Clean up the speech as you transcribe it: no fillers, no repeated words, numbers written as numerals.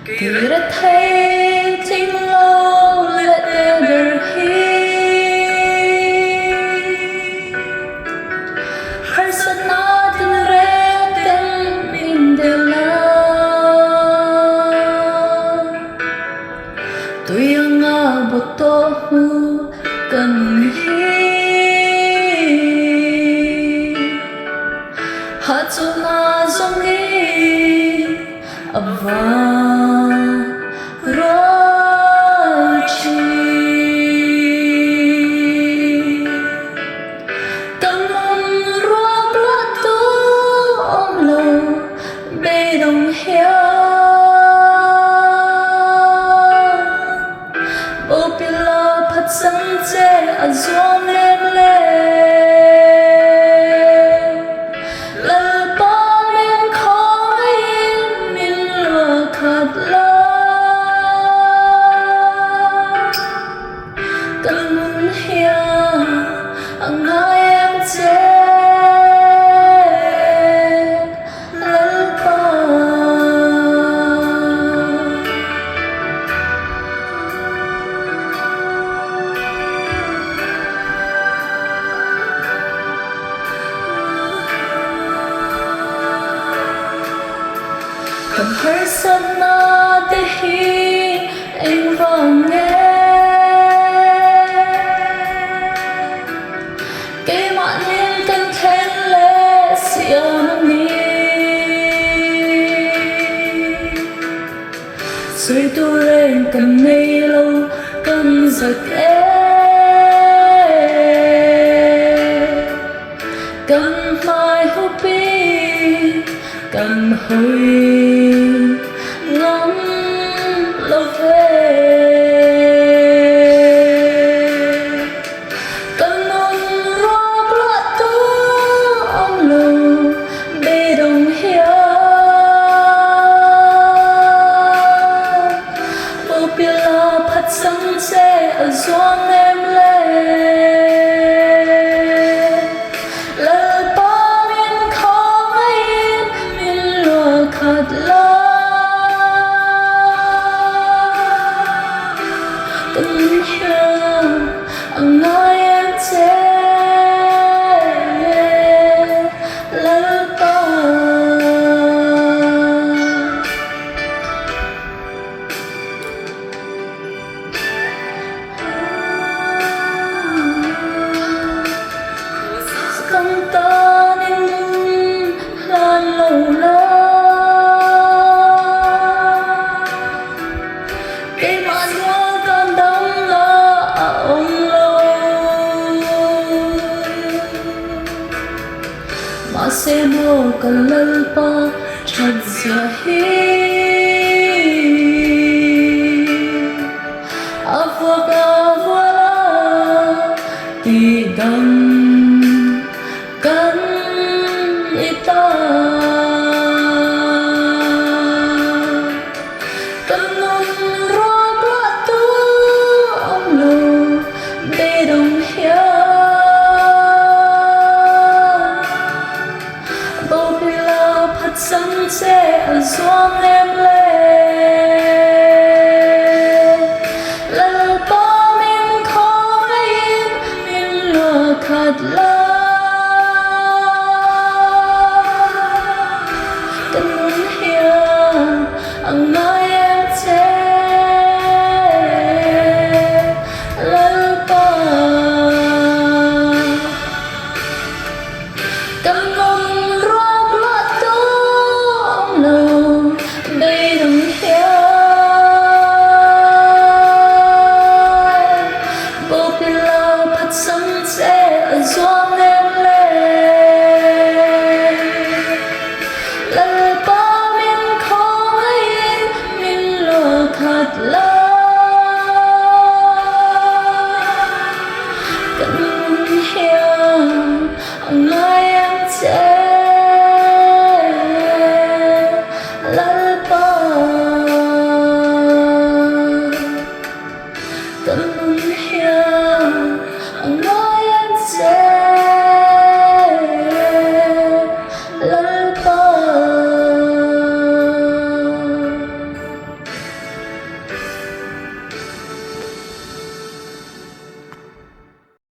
Tuy đã thấy tình lâu let ever heal Hearts are not in red them in the love Tuy nga boto mu cần hi Hát cho na dòng đi Avan Rachi Tâm ơn ruộng lá tu ôm lâu Bê đồng hiên Bộ bì la phát sẵn chê à doan lên lên Tâm hiên ang ai em chết lẫn qua Cầm hơi sân na để hi anh vào nghe Rồi tu lên cần ngây lâu cần giật cần mai hô bi cần hồi